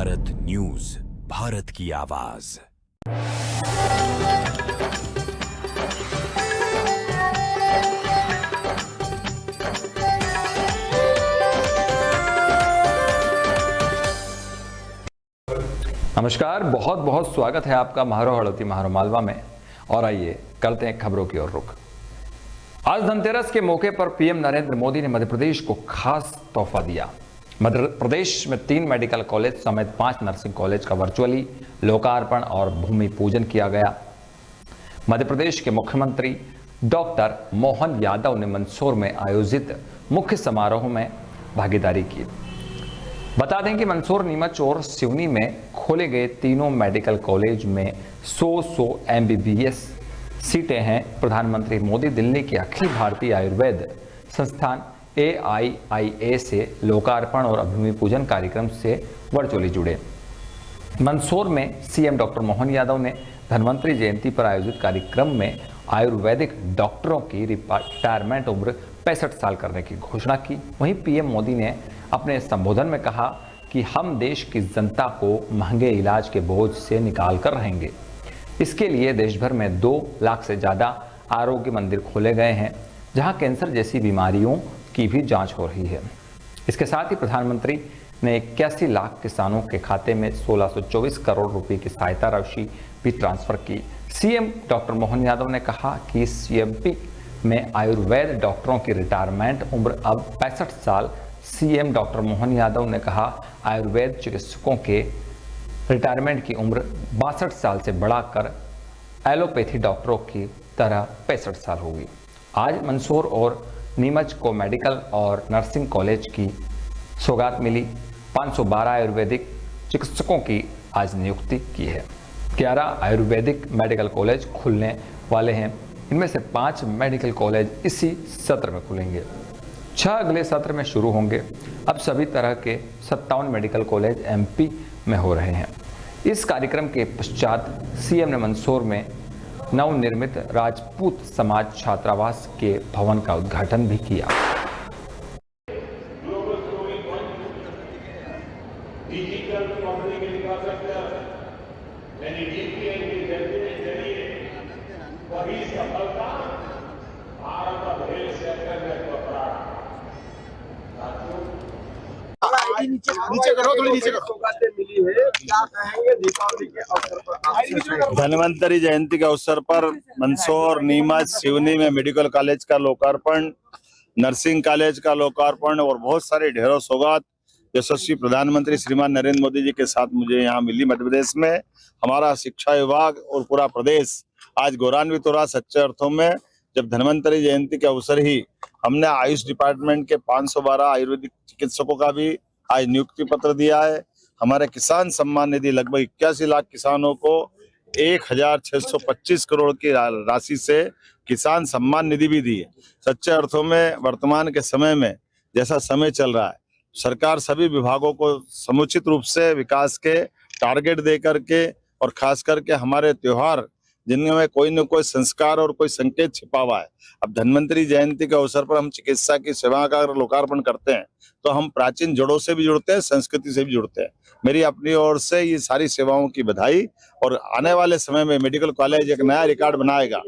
Bharat news, Bharat की आवाज। नमस्कार, बहुत बहुत स्वागत है आपका महारो हड़ौती महारो मालवा में। और आइए करते हैं खबरों की ओर रुख। आज धनतेरस के मौके पर पीएम नरेंद्र मोदी ने मध्य प्रदेश को खास तोहफा दिया। मध्य प्रदेश में 3 मेडिकल कॉलेज समेत 5 नर्सिंग कॉलेज का वर्चुअली लोकार्पण और भूमि पूजन किया गया। मध्य प्रदेश के मुख्यमंत्री डॉक्टर मोहन यादव ने मंदसौर में आयोजित मुख्य समारोह में भागीदारी की। बता दें कि मंदसौर, नीमच और सिवनी में खोले गए तीनों मेडिकल कॉलेज में 100 MBBS सीटें हैं। प्रधानमंत्री मोदी दिल्ली के अखिल भारतीय आयुर्वेद संस्थान AIIA से लोकार्पण और भूमि पूजन कार्यक्रम से वर्चुअली जुड़े। मंदसौर में सीएम डॉक्टर मोहन यादव ने धन्वंतरी जयंती पर आयोजित कार्यक्रम में आयुर्वेदिक डॉक्टरों की रिटायरमेंट उम्र 65 साल करने की घोषणा की। वहीं पीएम मोदी ने अपने संबोधन में कहा कि हम देश की जनता को महंगे इलाज के बोझ से निकाल कर रहेंगे। इसके लिए देश भर में 2 लाख से ज़्यादा आरोग्य मंदिर खोले गए हैं, जहां कैंसर जैसी बीमारियों की भी जांच हो रही है। इसके साथ ही प्रधानमंत्री ने 81 लाख किसानों के खाते में 1624 करोड़ रुपए की सहायता राशि भी ट्रांसफर की। सीएम डॉक्टर मोहन यादव ने कहा कि सीएमपी में आयुर्वेद डॉक्टरों की रिटायरमेंट उम्र अब 65 साल। सीएम डॉक्टर मोहन यादव ने कहा आयुर्वेद चिकित्सकों के रिटायरमेंट की उम्र 62 साल से बढ़ाकर एलोपैथी डॉक्टरों की तरह 65 साल होगी। आज मंदसौर और नीमच को मेडिकल और नर्सिंग कॉलेज की सौगात मिली। 512 आयुर्वेदिक चिकित्सकों की आज नियुक्ति की है। 11 आयुर्वेदिक मेडिकल कॉलेज खुलने वाले हैं। इनमें से 5 मेडिकल कॉलेज इसी सत्र में खुलेंगे, 6 अगले सत्र में शुरू होंगे। अब सभी तरह के 57 मेडिकल कॉलेज MP में हो रहे हैं। इस कार्यक्रम के पश्चात सीएम ने मंदसौर में नवनिर्मित राजपूत समाज छात्रावास के भवन का उद्घाटन भी किया। नीचे करो, थोड़ी नीचे करो। मिली है, क्या कहेंगे दीपावली के अवसर पर? धन्वंतरी जयंती के अवसर पर मंदसौर, नीमच, सिवनी में मेडिकल कॉलेज का लोकार्पण, नर्सिंग कॉलेज का लोकार्पण और बहुत सारे ढेरों सौगात यशस्वी प्रधानमंत्री श्रीमान नरेंद्र मोदी जी के साथ मुझे यहाँ मिली। मध्य प्रदेश में हमारा शिक्षा विभाग और पूरा प्रदेश आज गौरवान्वित हो रहा सच्चे अर्थों में, जब धन्वंतरी जयंती के अवसर ही हमने आयुष डिपार्टमेंट के 512 आयुर्वेदिक चिकित्सकों का भी आज नियुक्ति पत्र दिया है। हमारे किसान सम्मान निधि लगभग 81 लाख किसानों को 1625 करोड़ की राशि से किसान सम्मान निधि भी दी है। सच्चे अर्थों में वर्तमान के समय में जैसा समय चल रहा है, सरकार सभी विभागों को समुचित रूप से विकास के टारगेट दे करके और खास करके हमारे त्योहार जिनमें कोई न कोई संस्कार और कोई संकेत छिपा हुआ है। अब धन्वंतरी जयंती के अवसर पर हम चिकित्सा की सेवा का लोकार्पण करते हैं तो हम प्राचीन जड़ों से भी जुड़ते हैं, संस्कृति से भी जुड़ते हैं। मेरी अपनी ओर से ये सारी सेवाओं की बधाई। और आने वाले समय में मेडिकल कॉलेज एक नया रिकॉर्ड बनाएगा।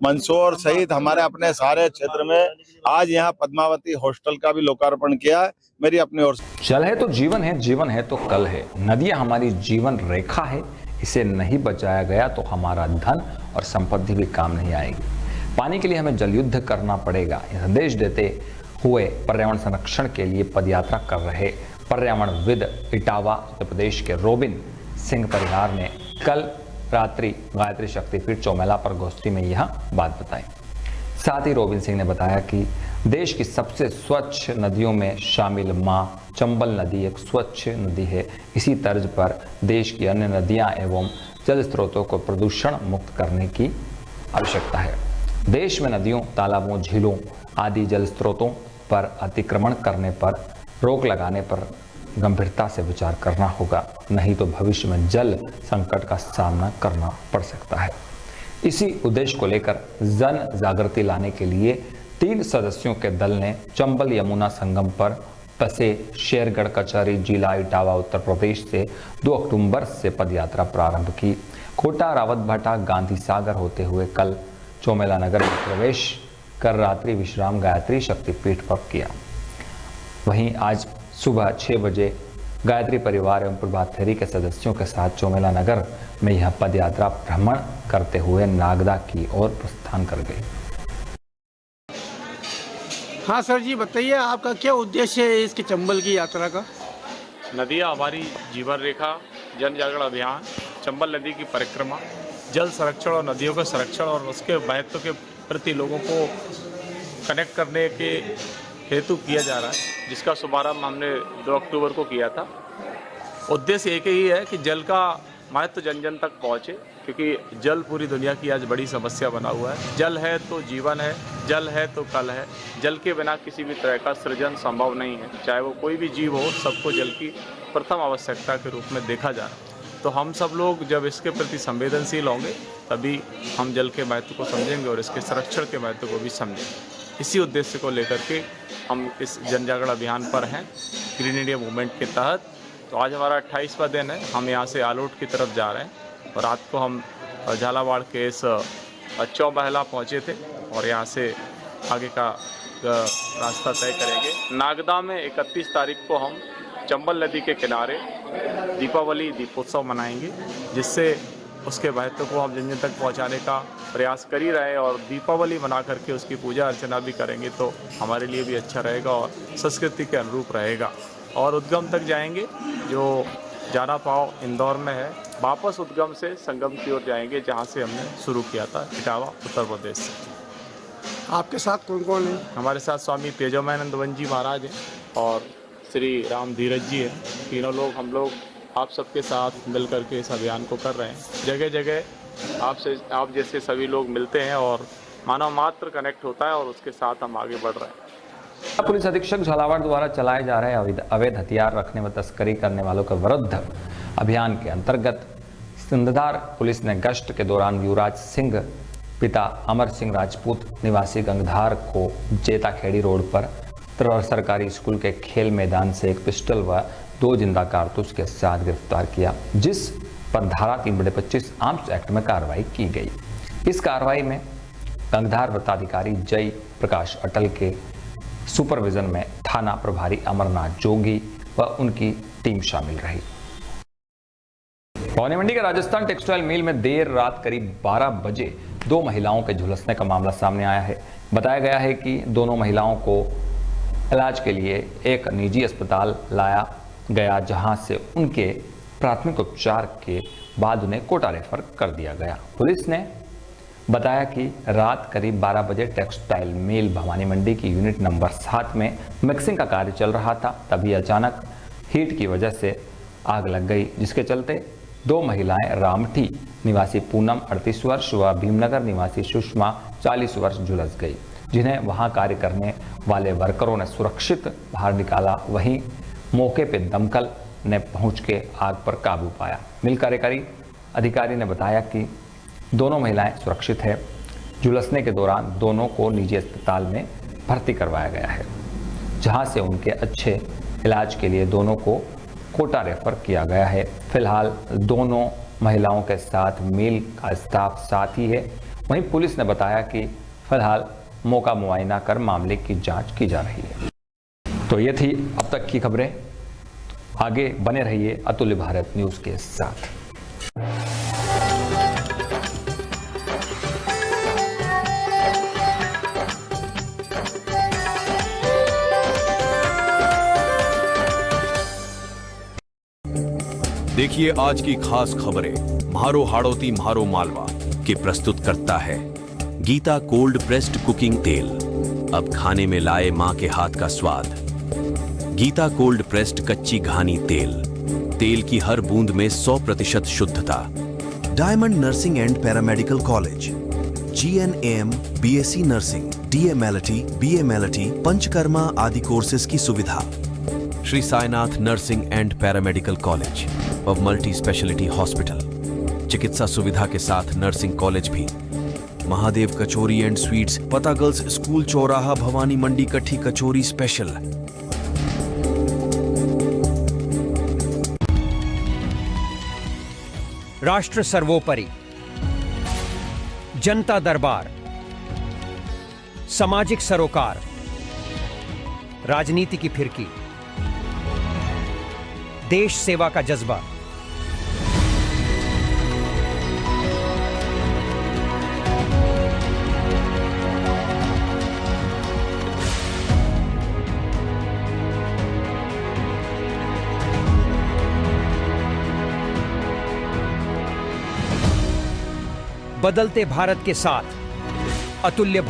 मंदसौर सहित हमारे अपने सारे क्षेत्र में आज यहाँ पद्मावती हॉस्टल का भी लोकार्पण किया है। मेरी अपनी ओर से जल है तो जीवन है, जीवन है तो कल है। नदियां हमारी जीवन रेखा है, इसे नहीं बचाया गया तो हमारा धन और संपत्ति भी काम नहीं आएगी। पानी के लिए हमें जल युद्ध करना पड़ेगा। यह संदेश देते हुए पर्यावरण संरक्षण के लिए पदयात्रा कर रहे पर्यावरणविद इटावा उत्तर प्रदेश के रोबिन सिंह परिहार ने कल रात्रि गायत्री शक्तिपीठ चौमेला पर गोष्ठी में यह बात बताई। साथ ही रोबिन सिंह ने बताया कि देश की सबसे स्वच्छ नदियों में शामिल मां चंबल नदी एक स्वच्छ नदी है। इसी तर्ज पर देश की अन्य नदियां एवं जल स्रोतों को प्रदूषण मुक्त करने की आवश्यकता है। देश में नदियों, तालाबों, झीलों आदि जल स्रोतों पर अतिक्रमण करने पर रोक लगाने पर गंभीरता से विचार करना होगा, नहीं तो भविष्य में जल संकट का सामना करना पड़ सकता है। इसी उद्देश्य को लेकर जन जागृति लाने के लिए 3 सदस्यों के दल ने चंबल यमुना संगम पर फंसे शेरगढ़ कचहरी जिला इटावा उत्तर प्रदेश से 2 अक्टूबर से पदयात्रा प्रारंभ की। कोटा रावतभाटा गांधी सागर होते हुए कल चोमेला नगर में प्रवेश कर रात्रि विश्राम गायत्री शक्तिपीठ पर किया। वहीं आज सुबह 6 बजे गायत्री परिवार एवं प्रभात फेरी के सदस्यों के साथ चोमेला नगर में यह पदयात्रा भ्रमण करते हुए नागदा की ओर प्रस्थान कर गई। हाँ सर जी, बताइए आपका क्या उद्देश्य है इसके चंबल की यात्रा का? नदियाँ हमारी जीवन रेखा, जन जागरण अभियान, चंबल नदी की परिक्रमा, जल संरक्षण और नदियों का संरक्षण और उसके महत्व के प्रति लोगों को कनेक्ट करने के हेतु किया जा रहा है, जिसका शुभारंभ हमने 2 अक्टूबर को किया था। उद्देश्य एक ही है कि जल का महत्व जन जन तक पहुँचे, क्योंकि जल पूरी दुनिया की आज बड़ी समस्या बना हुआ है। जल है तो जीवन है, जल है तो कल है। जल के बिना किसी भी तरह का सृजन संभव नहीं है, चाहे वो कोई भी जीव हो, सबको जल की प्रथम आवश्यकता के रूप में देखा जा रहा है। तो हम सब लोग जब इसके प्रति संवेदनशील होंगे तभी हम जल के महत्व को समझेंगे और इसके संरक्षण के महत्व को भी समझेंगे। इसी उद्देश्य को लेकर के हम इस जन जागरण अभियान पर हैं ग्रीन इंडिया मूवमेंट के तहत। तो आज हमारा 28वां दिन है। हम यहाँ से आलोट की तरफ जा रहे हैं और रात को हम झालावाड़ के इस चौबहला पहुँचे थे और यहाँ से आगे का रास्ता तय करेंगे। नागदा में 31 तारीख को हम चंबल नदी के किनारे दीपावली दीपोत्सव मनाएंगे, जिससे उसके महत्व को हम जन जन तक पहुँचाने का प्रयास कर ही रहे हैं और दीपावली मना करके उसकी पूजा अर्चना भी करेंगे तो हमारे लिए भी अच्छा रहेगा और संस्कृति के अनुरूप रहेगा। और उद्गम तक जाएंगे, जो जाना पाव इंदौर में है, वापस उद्गम से संगम की ओर जाएंगे जहां से हमने शुरू किया था, इटावा उत्तर प्रदेश से। आपके साथ कौन कौन है? हमारे साथ स्वामी तेजोमयानंद वन जी महाराज हैं और श्री राम धीरज जी हैं। तीनों लोग हम लोग आप सबके साथ मिल करके इस अभियान को कर रहे हैं। जगह जगह आप जैसे सभी लोग मिलते हैं और मानव मात्र कनेक्ट होता है और उसके साथ हम आगे बढ़ रहे हैं। पुलिस अधीक्षक झालावाड़ द्वारा चलाए जा रहे अवैध हथियार रखने व तस्करी करने वालों के विरुद्ध अभियान के अंतर्गत सिंधदार पुलिस ने गश्त के दौरान युवराज सिंह पिता अमर सिंह राजपूत निवासी गंगधार को जेताखेड़ी रोड पर सरकारी स्कूल के खेल मैदान से एक पिस्टल व 2 जिंदा कारतूस के साथ गिरफ्तार किया, जिस पर धारा 3/25 आर्म्स एक्ट में कार्रवाई की गई। इस कार्रवाई में गंगधार वृत्ताधिकारी जय प्रकाश अटल के सुपरविजन में थाना प्रभारी अमरनाथ जोगी व उनकी टीम शामिल रही। पौनी मंडी के राजस्थान टेक्सटाइल मिल में देर रात करीब 12 बजे 2 महिलाओं के झुलसने का मामला सामने आया है। बताया गया है कि दोनों महिलाओं को इलाज के लिए एक निजी अस्पताल लाया गया, जहां से उनके प्राथमिक उपचार के बाद उन्हें कोटा रेफर कर दिया गया। पुलिस ने बताया कि रात करीब 12 बजे टेक्सटाइल मिल भवानी मंडी की यूनिट नंबर 7 में मिक्सिंग का कार्य चल रहा था, तभी अचानक हीट की वजह से आग लग गई, जिसके चलते 2 महिलाएं रामठी निवासी पूनम 38 वर्ष व भीमनगर निवासी सुषमा 40 वर्ष झुलस गई, जिन्हें वहां कार्य करने वाले वर्करों ने सुरक्षित बाहर निकाला। वहीं मौके पर दमकल ने पहुंच के आग पर काबू पाया। मिल कार्यकारी अधिकारी ने बताया कि दोनों महिलाएं सुरक्षित है। झुलसने के दौरान दोनों को निजी अस्पताल में भर्ती करवाया गया है, जहां से उनके अच्छे इलाज के लिए दोनों को कोटा रेफर किया गया है। फिलहाल दोनों महिलाओं के साथ मिल का स्टाफ साथ ही है। वहीं पुलिस ने बताया कि फिलहाल मौका मुआयना कर मामले की जांच की जा रही है। तो ये थी अब तक की खबरें। आगे बने रहिए अतुल्य भारत न्यूज के साथ। देखिए आज की खास खबरें म्हारो हाड़ौती म्हारो मालवा की प्रस्तुत करता है गीता कोल्ड प्रेस्ड कुकिंग तेल। अब खाने में लाए मां के हाथ का स्वाद। गीता कोल्ड प्रेस्ड कच्ची घानी तेल की हर बूंद में 100% शुद्धता। Diamond nursing and paramedical college, GNAM, BSc nursing, DMLT, BMLT, panchakarma आदि कोर्सेज की सुविधा। Shri Sainath nursing and paramedical college और मल्टी स्पेशलिटी हॉस्पिटल, चिकित्सा सुविधा के साथ नर्सिंग कॉलेज भी। महादेव कचौरी एंड स्वीट्स, पता गर्ल्स स्कूल चौराहा, भवानी मंडी, कठी कचौरी स्पेशल। राष्ट्र सर्वोपरि, जनता दरबार, सामाजिक सरोकार, राजनीति की फिरकी, देश सेवा का जज्बा। बदलते भारत के साथ अतुल्य